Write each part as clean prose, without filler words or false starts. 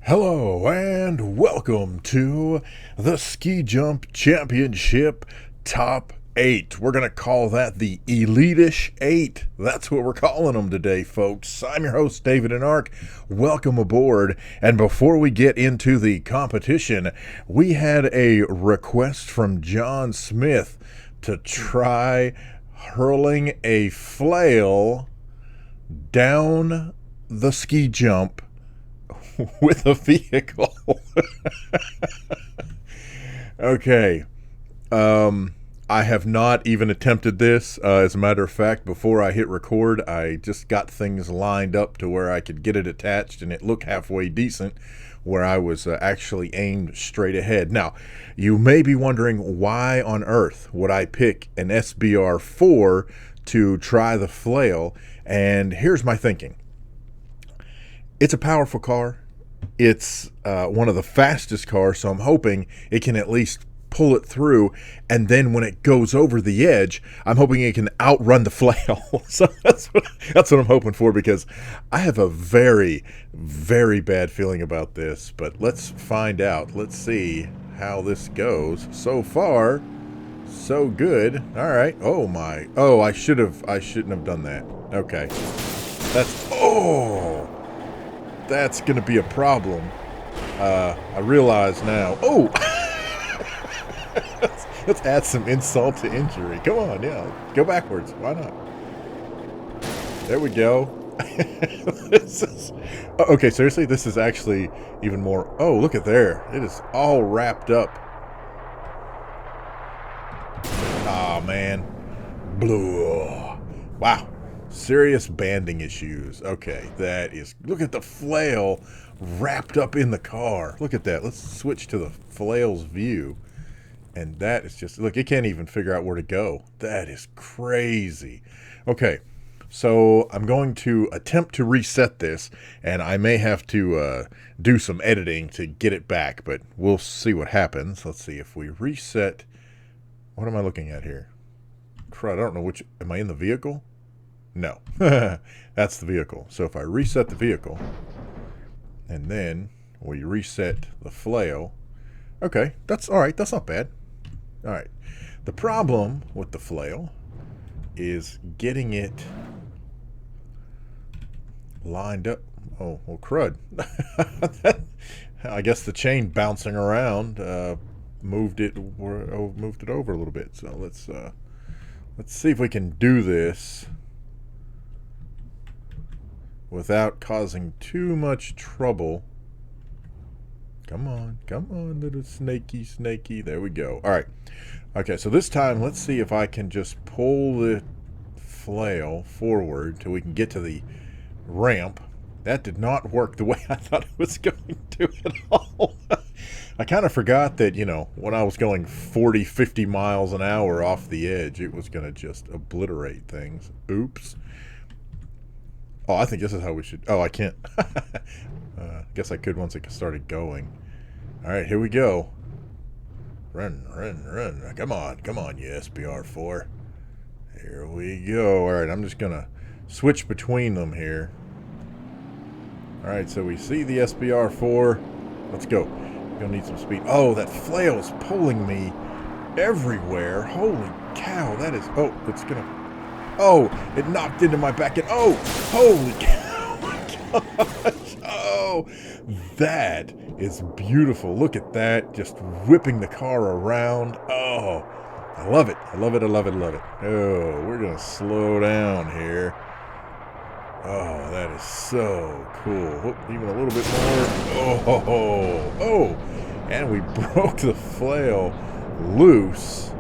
Hello and welcome to the Ski Jump Championship Top 8. We're going to call that the Elite-ish 8. That's what we're calling them today, folks. I'm your host, David and Ark. Welcome aboard. And before we get into the competition, we had a request from John Smith to try hurling a flail down the ski jump with a vehicle. Okay. I have not even attempted this. As a matter of fact, before I hit record, I just got things lined up to where I could get it attached and it looked halfway decent, where I was actually aimed straight ahead. Now, you may be wondering, why on earth would I pick an SBR4 to try the flail? And here's my thinking. It's a powerful car. It's one of the fastest cars, so I'm hoping it can at least pull it through, and then when it goes over the edge, I'm hoping it can outrun the flail. So that's what I'm hoping for, because I have a very, very bad feeling about this. But let's find out. Let's see how this goes. So far, so good. All right. Oh my. Oh, I shouldn't have done that. Okay. That's going to be a problem. I realize now. Oh! let's add some insult to injury. Come on, yeah. Go backwards. Why not? There we go. Okay, seriously? This is actually even more... Oh, look at there. It is all wrapped up. Aw, man. Blah. Wow. Serious banding issues. Okay, that is... Look at the flail wrapped up in the car. Look at that. Let's switch to the flail's view. And that is just... Look, it can't even figure out where to go. That is crazy. Okay, so I'm going to attempt to reset this, and I may have to do some editing to get it back, but we'll see what happens. Let's see if we reset... What am I looking at here? Crud, I don't know which... Am I in the vehicle? No, that's the vehicle. So if I reset the vehicle, and then we reset the flail, okay, that's all right. That's not bad. All right. The problem with the flail is getting it lined up. Oh, well, crud. I guess the chain bouncing around moved it over a little bit. So let's see if we can do this without causing too much trouble. Come on, little snaky. There we go. All right. Okay, so this time, let's see if I can just pull the flail forward till we can get to the ramp. That did not work the way I thought it was going to at all. I kind of forgot that, you know, when I was going 40, 50 miles an hour off the edge, it was going to just obliterate things. Oops. Oh, I think this is how we should... Oh, I can't. Guess I could once it started going. All right, here we go. Run. Come on, you SBR4. Here we go. All right, I'm just going to switch between them here. All right, so we see the SBR4. Let's go. We're going to need some speed. Oh, that flail is pulling me everywhere. Holy cow, that is... Oh, it's going to... Oh, it knocked into my back end. Oh, holy cow. Oh my gosh. Oh, that is beautiful. Look at that. Just whipping the car around. Oh, I love it. I love it. Oh, we're going to slow down here. Oh, that is so cool. Whoop, even a little bit more. Oh, and we broke the flail loose.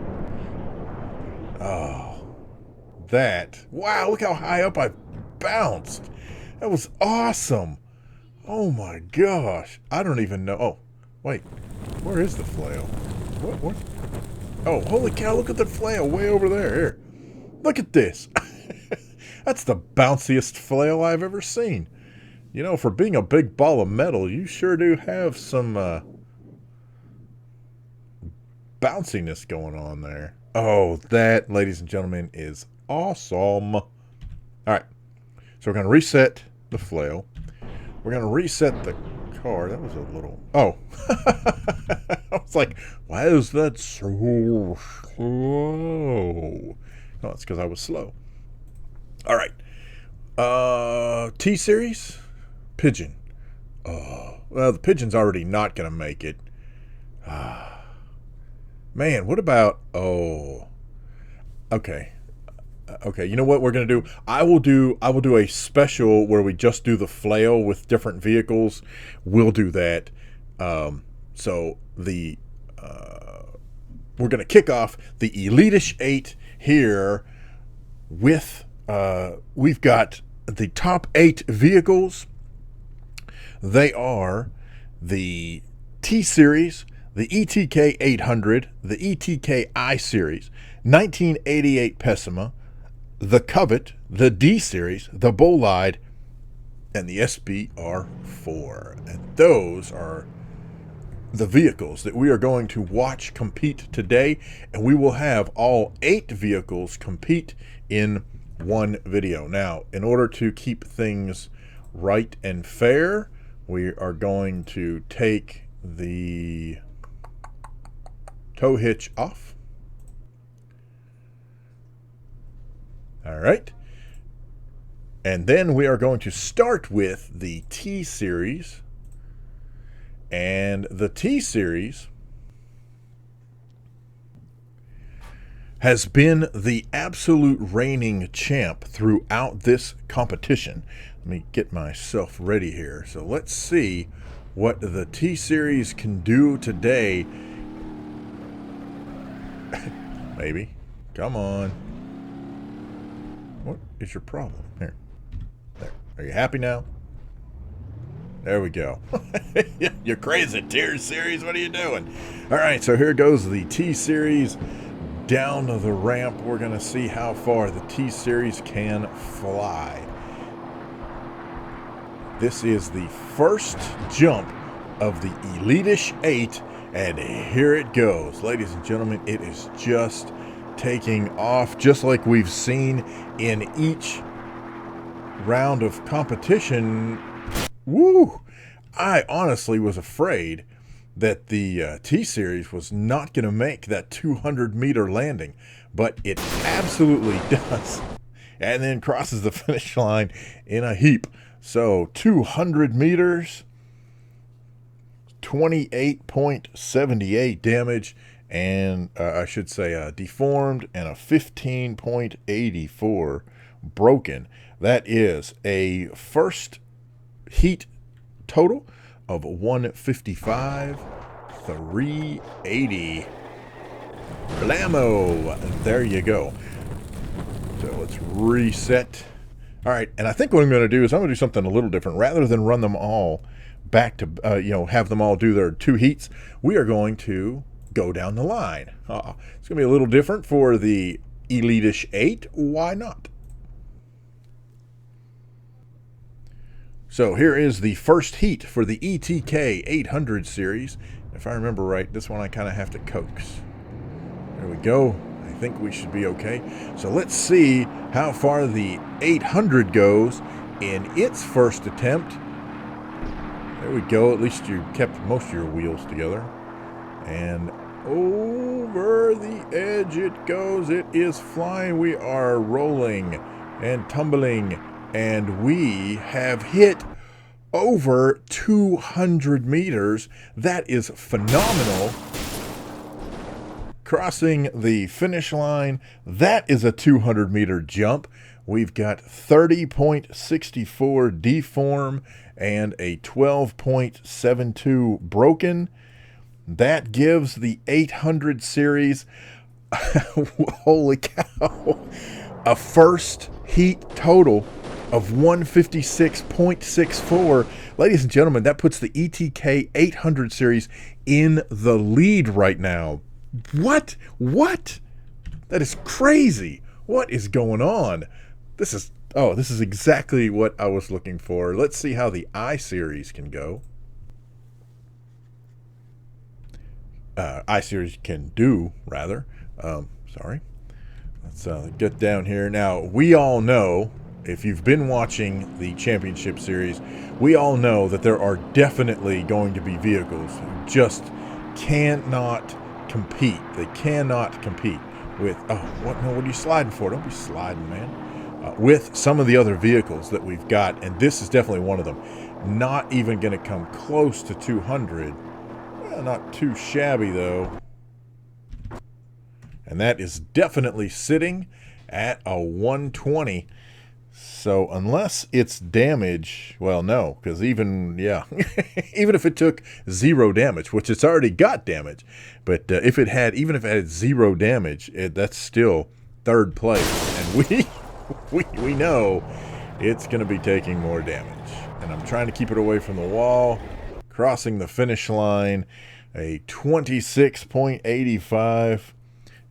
Oh. Wow, look how high up I bounced. That was awesome. Oh my gosh. I don't even know. Oh, wait. Where is the flail? What? Oh, holy cow, look at the flail way over there. Here. Look at this. That's the bounciest flail I've ever seen. You know, for being a big ball of metal, you sure do have some bounciness going on there. Oh, that, ladies and gentlemen, is awesome. All right, so we're going to reset the flail. We're going to reset the car. That was a little... Oh. I was like, why is that so slow? Oh, it's because I was slow. All right. T-Series? Pigeon. Oh, well, the Pigeon's already not going to make it. Man, what about... Oh. Okay. Okay, you know what we're going to do? I will do a special where we just do the Flail with different vehicles. We'll do that. So the we're going to kick off the Elitish 8 here with we've got the top 8 vehicles. They are the T-Series, the ETK 800, the ETK I-Series, 1988 Pessima, the Covet, the D-Series, the Bolide, and the SBR4. And those are the vehicles that we are going to watch compete today, and we will have all 8 vehicles compete in one video. Now, in order to keep things right and fair, we are going to take the tow hitch off. All right. And then we are going to start with the T-Series. And the T-Series has been the absolute reigning champ throughout this competition. Let me get myself ready here. So let's see what the T-Series can do today. Maybe. Come on. What is your problem? Here. There. Are you happy now? There we go. You're crazy, T-Series. What are you doing? All right, so here goes the T-Series down the ramp. We're going to see how far the T-Series can fly. This is the first jump of the Elitish 8, and here it goes. Ladies and gentlemen, it is just taking off, just like we've seen in each round of competition. Woo! I honestly was afraid that the T-Series was not going to make that 200-meter landing, but it absolutely does, and then crosses the finish line in a heap. So 200 meters, 28.78 damage, and I should say deformed, and a 15.84 broken. That is a first heat total of 155,380. Blammo! There you go. So let's reset. All right, and I think what I'm going to do is I'm going to do something a little different. Rather than run them all back to, have them all do their 2 heats, we are going to go down the line. It's going to be a little different for the Elitish 8. Why not? So here is the first heat for the ETK 800 series. If I remember right, this one I kind of have to coax. There we go. I think we should be okay. So let's see how far the 800 goes in its first attempt. There we go. At least you kept most of your wheels together. And over the edge it goes. It is flying. We are rolling and tumbling. And we have hit over 200 meters. That is phenomenal. Crossing the finish line, that is a 200-meter jump. We've got 30.64 deform and a 12.72 broken. That gives the 800 series, holy cow, a first heat total of 156.64. Ladies and gentlemen, that puts the ETK 800 series in the lead right now. What? That is crazy. What is going on? This is exactly what I was looking for. Let's see how the I-Series can go. I-Series can do, rather. Sorry. Let's get down here. Now, we all know if you've been watching the championship series, we all know that there are definitely going to be vehicles who just cannot compete. They cannot compete with, oh, what? No, what are you sliding for? Don't be sliding, man. With some of the other vehicles that we've got, and this is definitely one of them. Not even going to come close to 200. Well, not too shabby, though. And that is definitely sitting at a 120. So unless it's damage, well, no, because even, yeah, even if it took 0 damage, which it's already got damage, but if it had, even if it had 0 damage, that's still 3rd place. And we know it's going to be taking more damage. And I'm trying to keep it away from the wall, crossing the finish line, a 26.85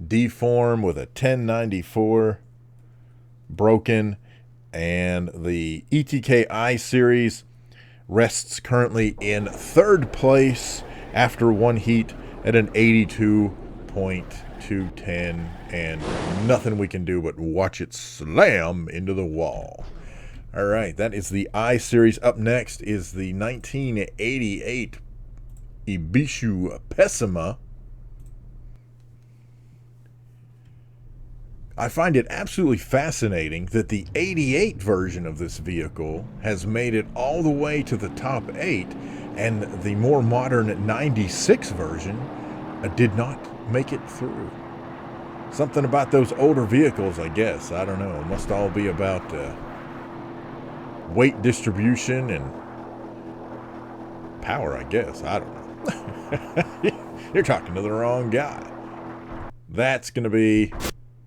deform with a 1094 broken. And the ETKI series rests currently in 3rd place after 1 heat at an 82.210, and nothing we can do but watch it slam into the wall. All right, that is the I series. Up next is the 1988 Ibishu Pessima. I find it absolutely fascinating that the 88 version of this vehicle has made it all the way to the top 8, and the more modern 96 version did not make it through. Something about those older vehicles, I guess. I don't know. It must all be about weight distribution and power, I guess. I don't know. You're talking to the wrong guy. That's going to be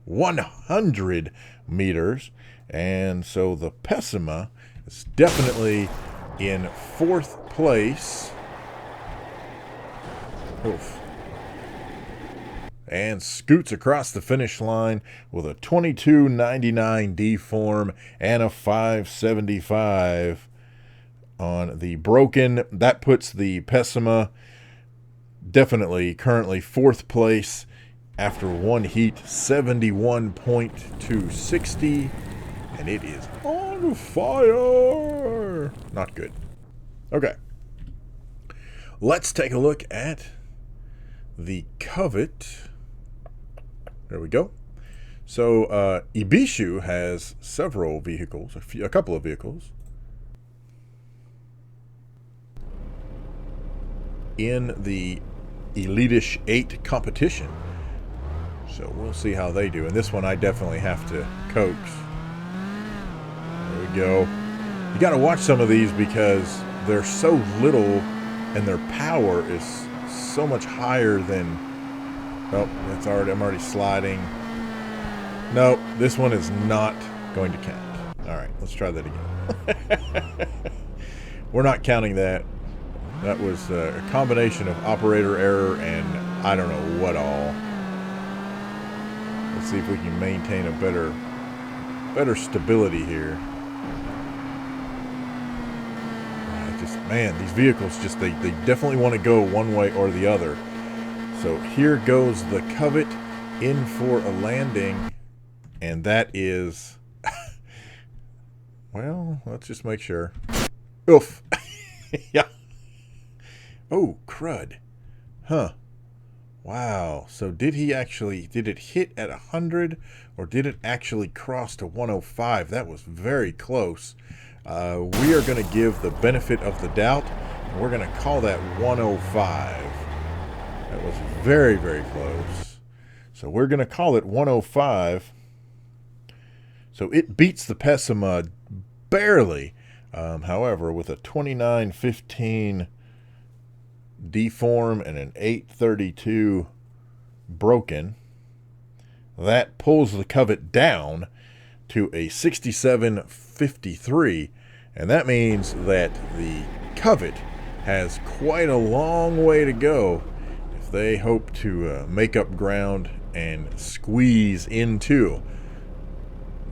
100 meters, and so the Pessima is definitely in 4th place. Oof. And scoots across the finish line with a 22.99 deform and a 575 on the broken. That puts the Pessima definitely currently 4th place after 1 heat, 71.260, and it is on fire. Not good. Okay. Let's take a look at the Covet. There we go. So Ibishu has several vehicles, a couple of vehicles in the Elitish 8 competition. So we'll see how they do. And this one I definitely have to coax. There we go. You got to watch some of these because they're so little and their power is so much higher than... Oh, that's already, I'm already sliding. No, this one is not going to count. All right, let's try that again. We're not counting that. That was a combination of operator error and I don't know what all. Let's see if we can maintain a better stability here. Man, these vehicles just, they definitely want to go one way or the other. So here goes the Covet in for a landing. And that is, well, let's just make sure. Oof. Yeah. Oh, crud. Huh. Wow. So did it hit at 100 or did it actually cross to 105? That was very close. We are going to give the benefit of the doubt, and we're going to call that 105. That was very, very close. So we're going to call it 105. So it beats the Pessima barely. However, with a 29.15 deform and an 832 broken, that pulls the Covet down to a 67.53, and that means that the Covet has quite a long way to go if they hope to make up ground and squeeze into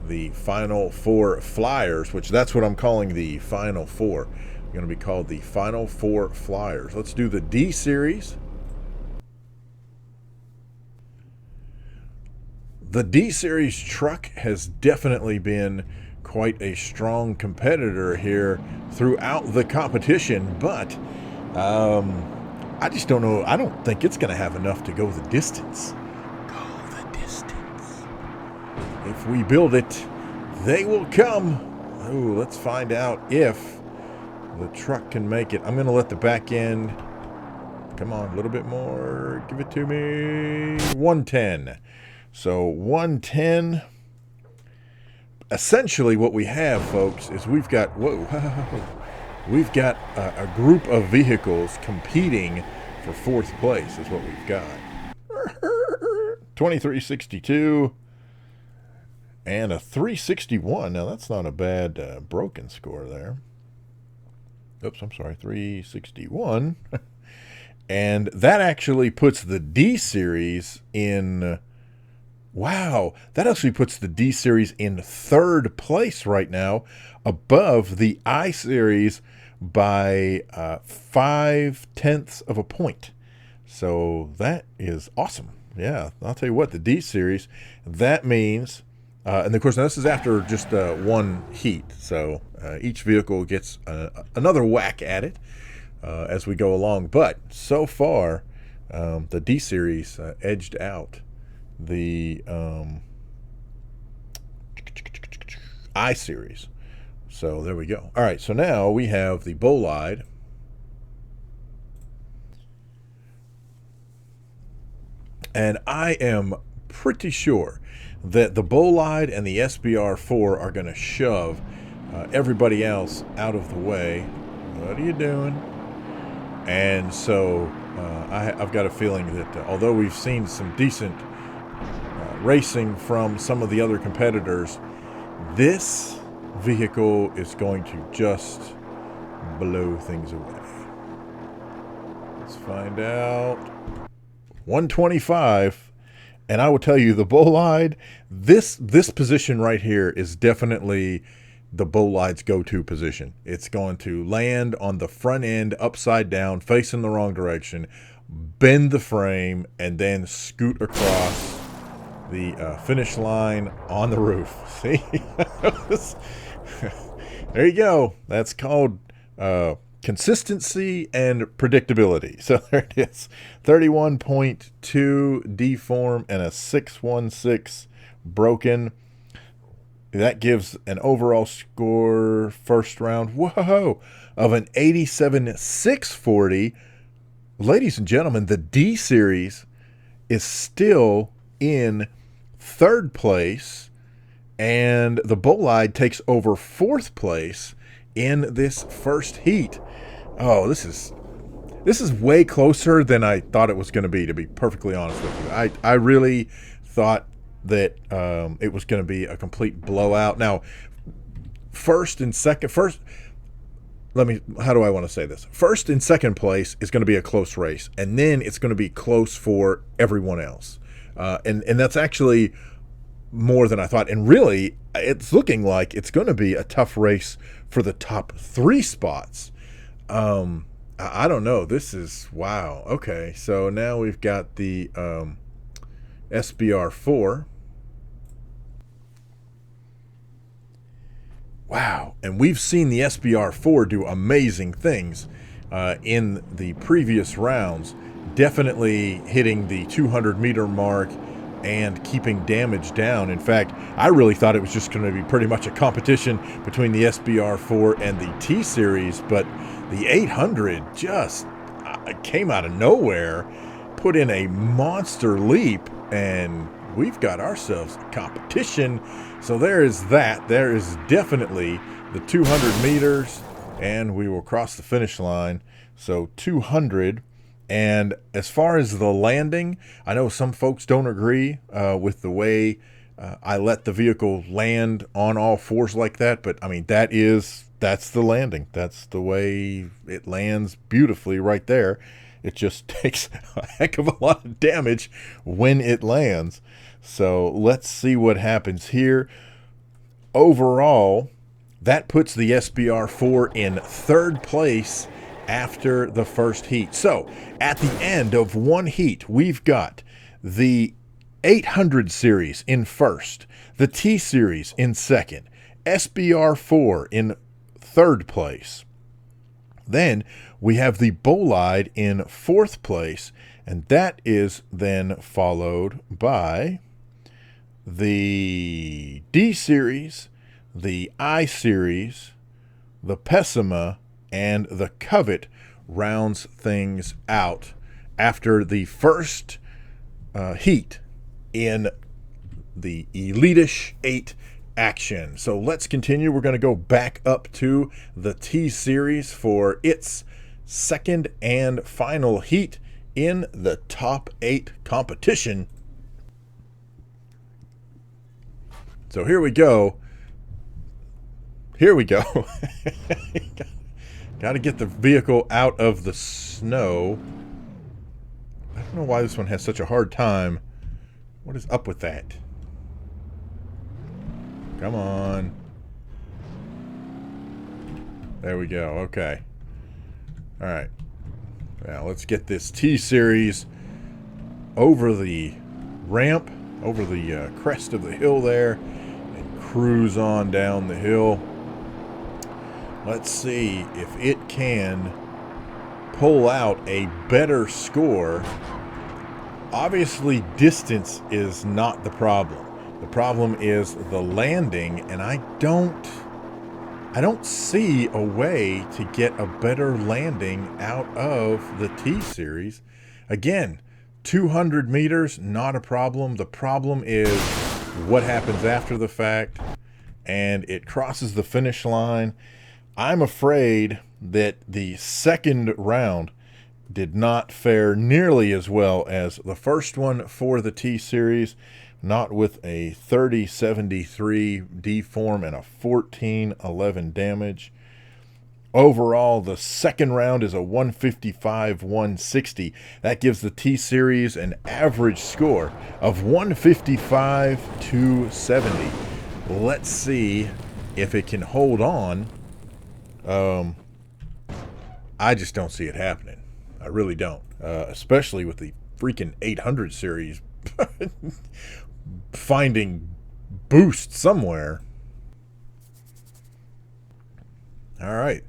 the Final Four Flyers, which that's what I'm calling the Final Four. They're going to be called the Final Four Flyers. Let's do the D Series. The D Series truck has definitely been quite a strong competitor here throughout the competition, but I just don't know. I don't think it's going to have enough to go the distance. Go the distance. If we build it, they will come. Oh, let's find out if the truck can make it. I'm going to let the back end... Come on, a little bit more. Give it to me. 110. So 110. Essentially what we have, folks, is we've got... Whoa. We've got a group of vehicles competing for 4th place is what we've got. 2362 and a 361. Now, that's not a bad broken score there. Oops, I'm sorry, 361. And that actually puts the D series in... Wow, that actually puts the D series in 3rd place right now, above the I series by 0.5 of a point. So that is awesome. Yeah, I'll tell you what, the D series, that means, and of course, now this is after just one heat. So each vehicle gets another whack at it as we go along. But so far, the D series edged out the I series. So there we go. All right, so now we have the Bolide. And I am pretty sure that the Bolide and the SBR4 are going to shove everybody else out of the way. What are you doing? And so I've got a feeling that although we've seen some decent racing from some of the other competitors, this vehicle is going to just blow things away. Let's find out. 125, and I will tell you, the Bolide, this position right here is definitely the Bolide's go-to position. It's going to land on the front end upside down, facing the wrong direction, bend the frame, and then scoot across the finish line on the roof. See? There you go. That's called consistency and predictability. So there it is. 31.2 deform and a 616 broken. That gives an overall score first round, whoa, of an 87,640. Ladies and gentlemen, the D series is still in 3rd place, and the Bolide takes over 4th place in this first heat. Oh, this is way closer than I thought it was going to be perfectly honest with you. I really thought that it was going to be a complete blowout. Now, how do I want to say this? 1st and 2nd place is going to be a close race, and then it's going to be close for everyone else. And that's actually more than I thought. And really, it's looking like it's going to be a tough race for the top 3 spots. I don't know. This is, wow. Okay, so now we've got the SBR4. Wow, and we've seen the SBR4 do amazing things in the previous rounds, definitely hitting the 200-meter mark and keeping damage down. In fact, I really thought it was just going to be pretty much a competition between the SBR4 and the T-Series, but the 800 just came out of nowhere, put in a monster leap, and we've got ourselves a competition. So there is that. There is definitely the 200 meters, and we will cross the finish line. So 200. And as far as the landing, I know some folks don't agree with the way I let the vehicle land on all fours like that. But, I mean, that's the landing. That's the way it lands beautifully right there. It just takes a heck of a lot of damage when it lands. So let's see what happens here. Overall, that puts the SBR4 in 3rd place after the first heat. So at the end of one heat, we've got the 800 series in 1st, the T series in 2nd, SBR4 in 3rd place. Then we have the Bolide in 4th place, and that is then followed by the D series, the I series, the Pessima, and the Covet rounds things out after the first heat in the Elitish 8 action. So let's continue. We're going to go back up to the T series for its second and final heat in the top 8 competition. So here we go. Here we go. Got to get the vehicle out of the snow. I don't know why this one has such a hard time. What is up with that? Come on. There we go. Okay. All right. Now let's get this T-Series over the ramp, over the crest of the hill there, and cruise on down the hill. Let's see if it can pull out a better score. Obviously, distance is not the problem. The problem is the landing, and I don't see a way to get a better landing out of the T-Series. Again, 200 meters, not a problem. The problem is what happens after the fact, and it crosses the finish line. I'm afraid that the second round did not fare nearly as well as the first one for the T-Series. Not with a 3073 deform and a 1411 damage. Overall, the second round is a 155-160. That gives the T-Series an average score of 155-270. Let's see if it can hold on. I just don't see it happening. I really don't. Especially with the freaking 800 series finding boost somewhere. All right.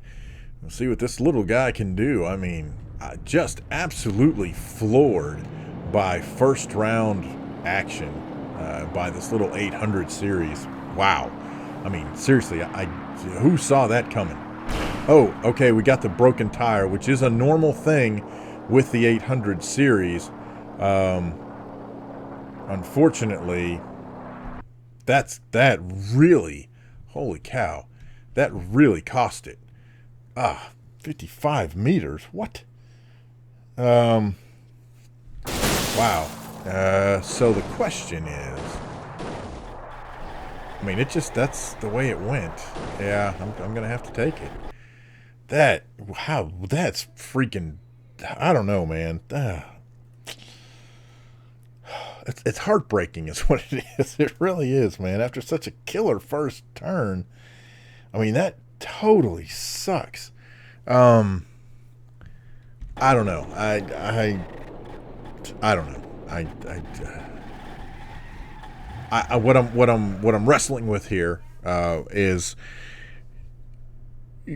Let's see what this little guy can do. I mean, just absolutely floored by first round action by this little 800 series. Wow. I mean, seriously, who saw that coming? Oh, okay, we got the broken tire, which is a normal thing with the 800 series. Unfortunately, that really, holy cow, that really cost it. 55 meters, what? Wow. So the question is, I mean, that's the way it went. Yeah, I'm gonna have to take it. That's freaking, I don't know, man. It's heartbreaking is what it is. It really is, man. After such a killer first turn, I mean, that totally sucks. I don't know. I don't know. What I'm wrestling with here is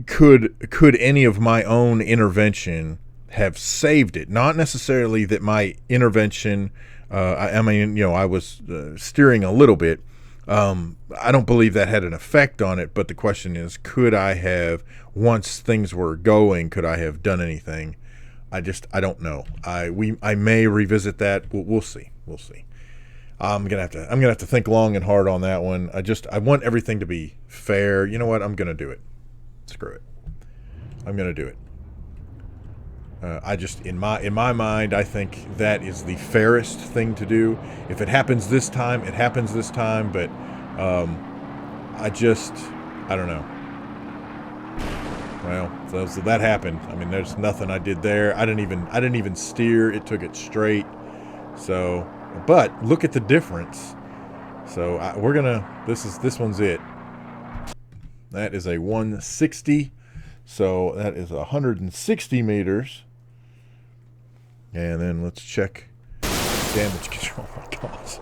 could any of my own intervention have saved it? Not necessarily that my intervention. I mean, you know, I was steering a little bit. I don't believe that had an effect on it, but the question is, could I have, once things were going, could I have done anything? I don't know. I may revisit that. We'll see. We'll see. I'm gonna have to think long and hard on that one. I want everything to be fair. You know what? I'm gonna do it. Screw it. I'm gonna do it. In my mind, I think that is the fairest thing to do. If it happens this time, it happens this time. But I don't know. Well, so that happened. I mean, there's nothing I did there. I didn't even steer. It took it straight. So, but look at the difference. So this one's it. That is a 160. So that is 160 meters. And then let's check damage control. Oh my gosh.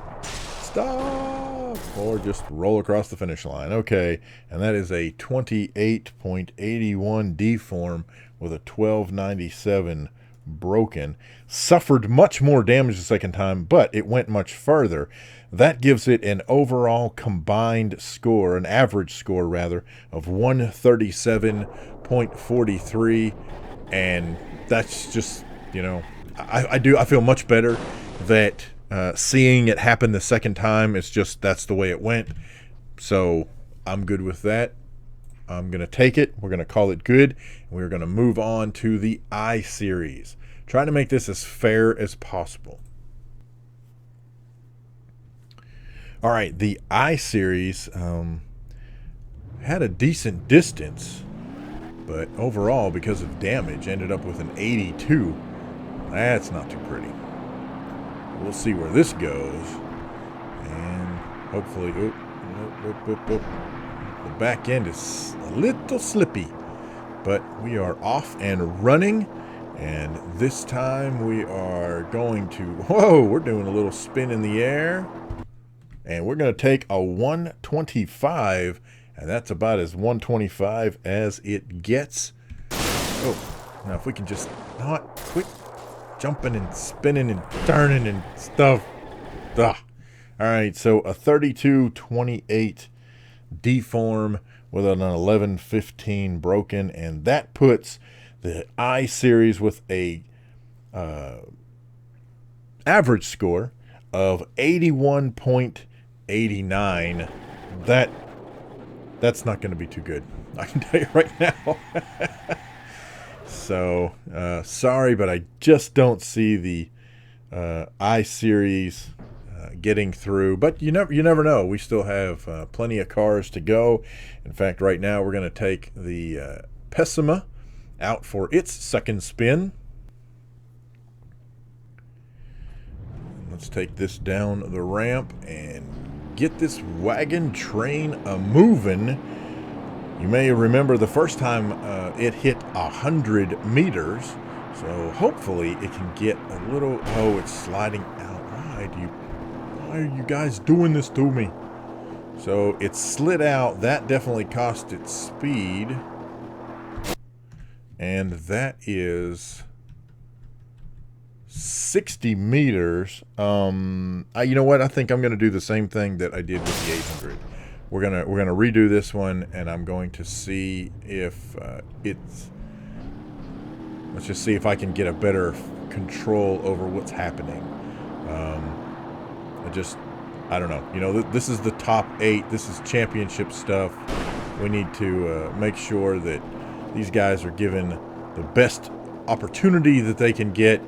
Stop! or just roll across the finish line. Okay, and that is a 28.81 deform with a 1297 broken. Suffered much more damage the second time, but it went much further. That gives it an overall combined score, an average score rather, of 137.43, and that's just, you know, I feel much better that seeing it happen the second time, it's just, that's the way it went. So I'm good with that. I'm going to take it. We're going to call it good. And we're going to move on to the I series. Trying to make this as fair as possible. All right, the I series had a decent distance, but overall, because of damage, ended up with an 82. That's not too pretty. We'll see where this goes. And hopefully, the back end is a little slippy. But we are off and running. And this time we are going to... Whoa, we're doing a little spin in the air. And we're going to take a 125. And that's about as 125 as it gets. Oh, now if we can just not quit jumping and spinning and turning and stuff. Ugh. All right, so a 32.28 deform with an 11.15 broken, and that puts the I series with a average score of 81.89. That's not going to be too good, I can tell you right now. So, sorry, but I just don't see the I series getting through. But you never know. We still have plenty of cars to go. In fact, right now we're going to take the Pessima out for its second spin. Let's take this down the ramp and get this wagon train a-moving. You may remember the first time it hit 100 meters, so hopefully it can get a little... Oh, it's sliding out. Why are you guys doing this to me? So it slid out. That definitely cost it speed. And that is 60 meters. You know what? I think I'm going to do the same thing that I did with the 800. We're gonna redo this one, and I'm going to see if it's... Let's just see if I can get a better control over what's happening. I don't know. You know, this is the top 8. This is championship stuff. We need to make sure that these guys are given the best opportunity that they can get.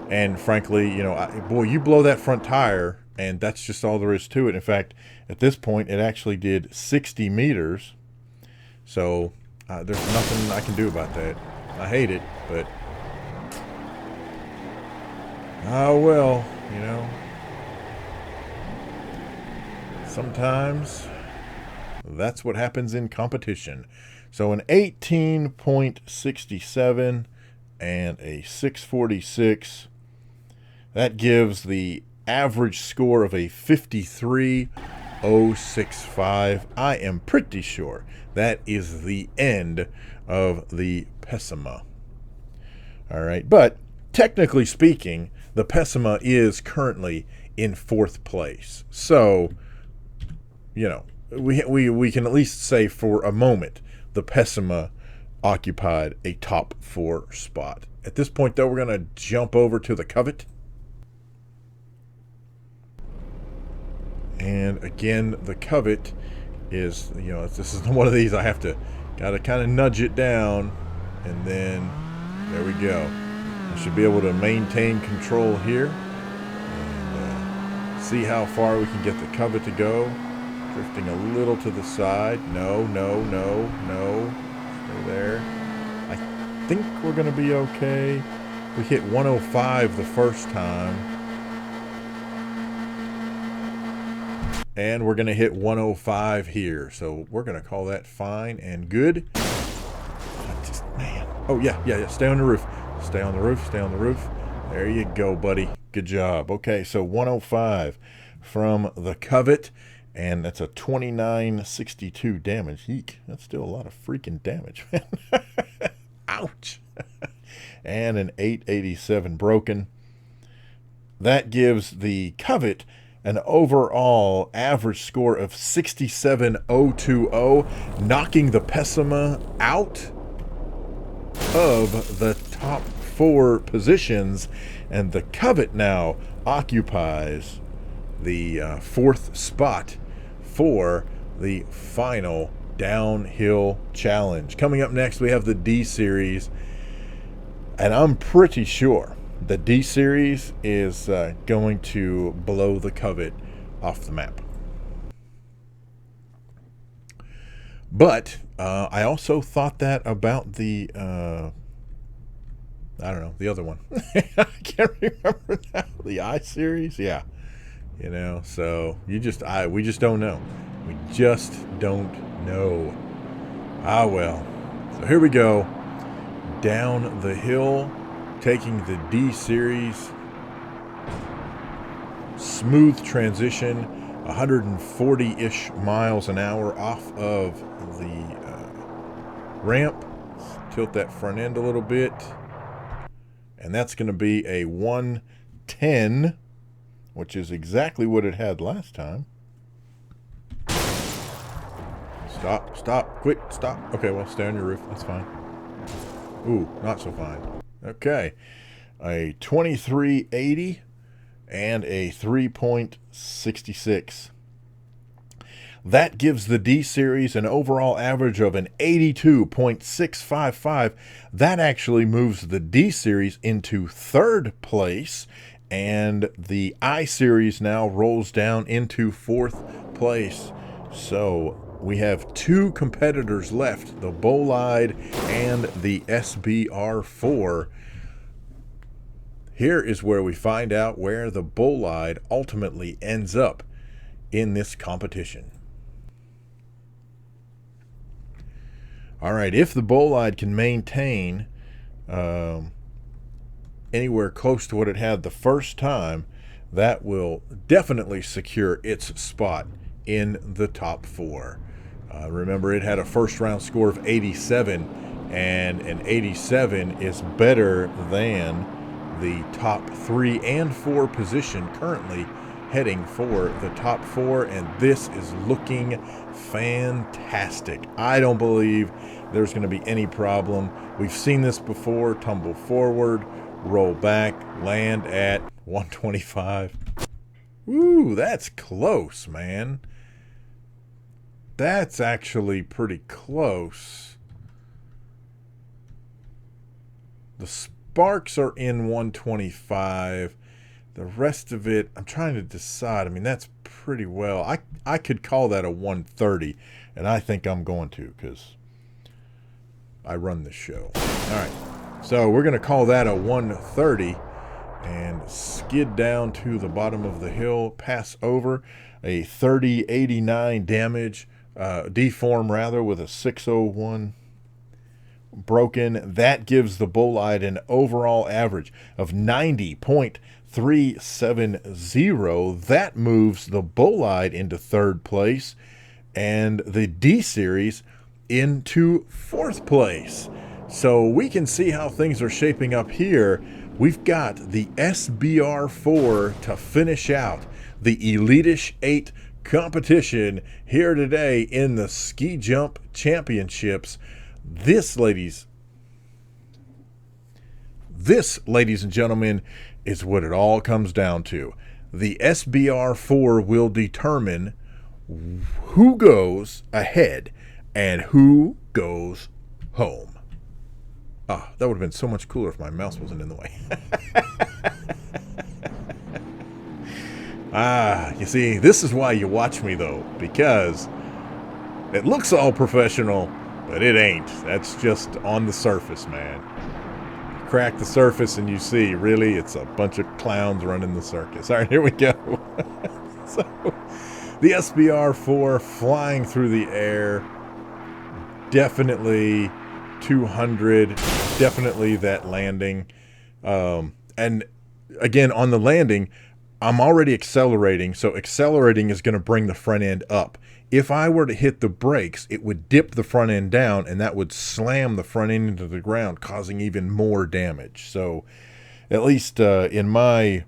And frankly, you know, boy, you blow that front tire, and that's just all there is to it. In fact, at this point, it actually did 60 meters. So there's nothing I can do about that. I hate it, but... Oh, well, you know. Sometimes that's what happens in competition. So an 18.67 and a 646. That gives the average score of a 53.065. I am pretty sure that is the end of the Pessima. All right, but technically speaking, the Pessima is currently in 4th place. So, you know, we can at least say for a moment the Pessima occupied a top 4 spot. At this point, though, we're going to jump over to the Covet. And again, the Covet is, you know, this is one of these I have to gotta kind of nudge it down, and then there we go. I should be able to maintain control here and see how far we can get the Covet to go. Drifting a little to the side. No. Stay there. I think we're going to be okay. We hit 105 the first time. And we're going to hit 105 here. So we're going to call that fine and good. Man. Oh, yeah. Stay on the roof. Stay on the roof. There you go, buddy. Good job. Okay, so 105 from the Covet. And that's a 2962 damage. Eek, that's still a lot of freaking damage, man. Ouch. And an 887 broken. That gives the Covet an overall average score of 67020, knocking the Pessima out of the top 4 positions, and the Covet now occupies the 4th spot for the final downhill challenge. Coming up next, we have the D series, and I'm pretty sure the D series is going to blow the Covet off the map. But I also thought that about the I don't know, the other one. I can't remember now. The I series, yeah. You know, so we just don't know. We just don't know. Ah, well. So here we go. Down the hill, taking the D series. Smooth transition, 140-ish miles an hour off of the ramp. Let's tilt that front end a little bit. And that's going to be a 110, which is exactly what it had last time. Stop, quick, stop. Okay, well, stay on your roof. That's fine. Ooh, not so fine. Okay. A 2380 and a 3.66. That gives the D series an overall average of an 82.655. That actually moves the D series into 3rd place, and the I series now rolls down into 4th place. So we have 2 competitors left, the Bolide and the SBR4. Here is where we find out where the Bolide ultimately ends up in this competition. All right, if the Bolide can maintain anywhere close to what it had the first time, that will definitely secure its spot in the top 4. Remember, it had a first round score of 87, and an 87 is better than the top 3 and 4 position currently heading for the top 4, and this is looking fantastic. I don't believe there's going to be any problem. We've seen this before. Tumble forward, roll back, land at 125. Ooh, that's close, man. That's actually pretty close. The sparks are in 125. The rest of it, I'm trying to decide. I mean, that's pretty well. I could call that a 130, and I think I'm going to, because I run this show. All right, so we're going to call that a 130 and skid down to the bottom of the hill, pass over a 3089 damage, deform rather, with a 601 broken. That gives the Bolide an overall average of 90.370. That moves the Bolide into 3rd place and the D series into 4th place. So we can see how things are shaping up here. We've got the SBR4 to finish out the Elitish 8 competition here today in the Ski Jump Championships. This, ladies and gentlemen, is what it all comes down to. The SBR4 will determine who goes ahead and who goes home. Ah, that would have been so much cooler if my mouse wasn't in the way. You see, this is why you watch me, though, because it looks all professional, but it ain't. That's just on the surface, man. Crack the surface and you see, really, it's a bunch of clowns running the circus. All right, here we go. So, the SBR4 flying through the air. Definitely 200. Definitely that landing. And again, on the landing, I'm already accelerating, so accelerating is going to bring the front end up. If I were to hit the brakes, it would dip the front end down, and that would slam the front end into the ground, causing even more damage. So, at least in my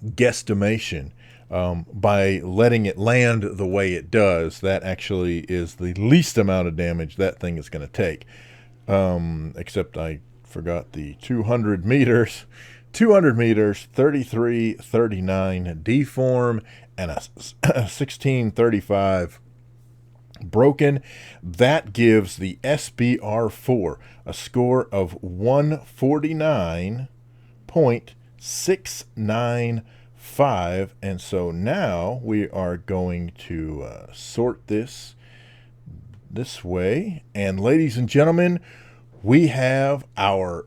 guesstimation, by letting it land the way it does, that actually is the least amount of damage that thing is going to take. Except I forgot the 200 meters. 200 meters, 3339 deform, and a 1635 broken. That gives the SBR4 a score of 149.695. And so now we are going to sort this way. And ladies and gentlemen, we have our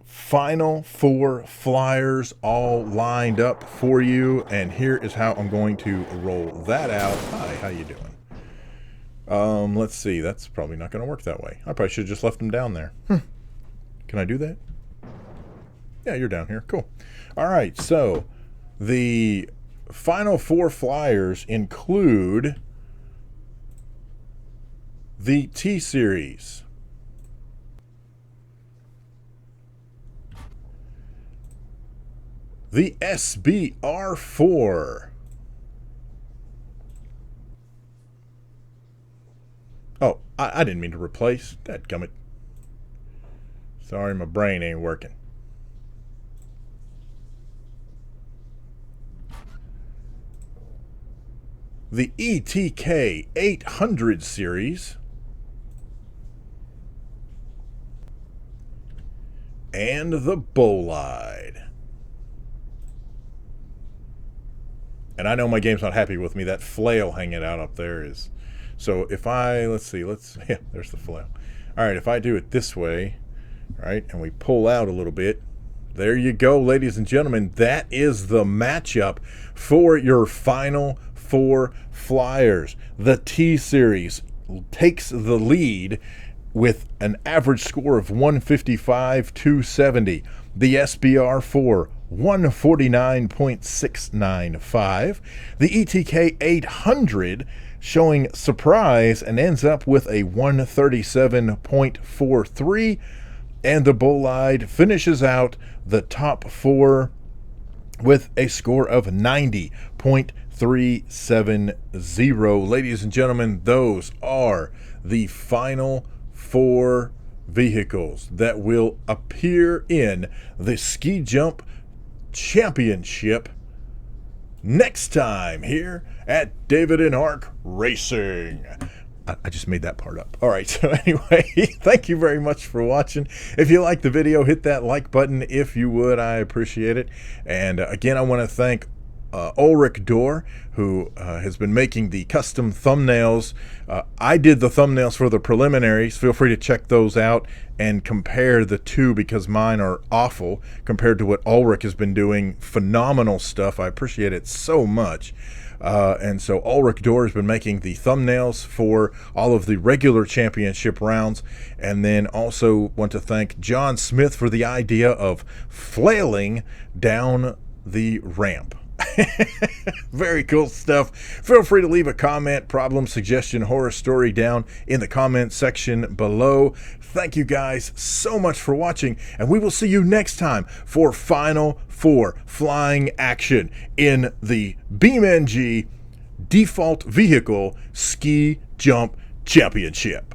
final 4 flyers all lined up for you, and here is how I'm going to roll that out. Hi, how you doing? Let's see. That's probably not going to work that way. I probably should have just left them down there. Can I do that? Yeah, you're down here. Cool. All right, so the final 4 flyers include the T-Series, the SBR4. Oh, I didn't mean to replace. Dadgummit. Sorry, my brain ain't working. The ETK 800 series. And the Bolide. And I know my game's not happy with me. That flail hanging out up there is... So if I... Yeah, there's the flail. All right, if I do it this way, right, and we pull out a little bit, there you go, ladies and gentlemen. That is the matchup for your final 4 flyers. The T-Series takes the lead with an average score of 155,270. The SBR4, 149.695. The ETK 800 showing surprise and ends up with a 137.43. And the Bolide finishes out the top 4 with a score of 90.370. Ladies and gentlemen, those are the final 4 vehicles that will appear in the Ski Jump Championship next time here at David and Ark Racing. I just made that part up. All right, so anyway, thank you very much for watching. If you liked the video, hit that like button if you would. I appreciate it. And again, I want to thank Ulrich Dorr, who has been making the custom thumbnails. I did the thumbnails for the preliminaries. Feel free to check those out and compare the two, because mine are awful compared to what Ulrich has been doing. Phenomenal stuff. I appreciate it so much. And so Ulrich Dorr has been making the thumbnails for all of the regular championship rounds. And then also want to thank John Smith for the idea of flailing down the ramp. Very cool stuff. Feel free to leave a comment, problem, suggestion, horror story down in the comment section below. Thank you guys so much for watching, and we will see you next time for Final 4 flying action in the BeamNG Default Vehicle Ski Jump Championship.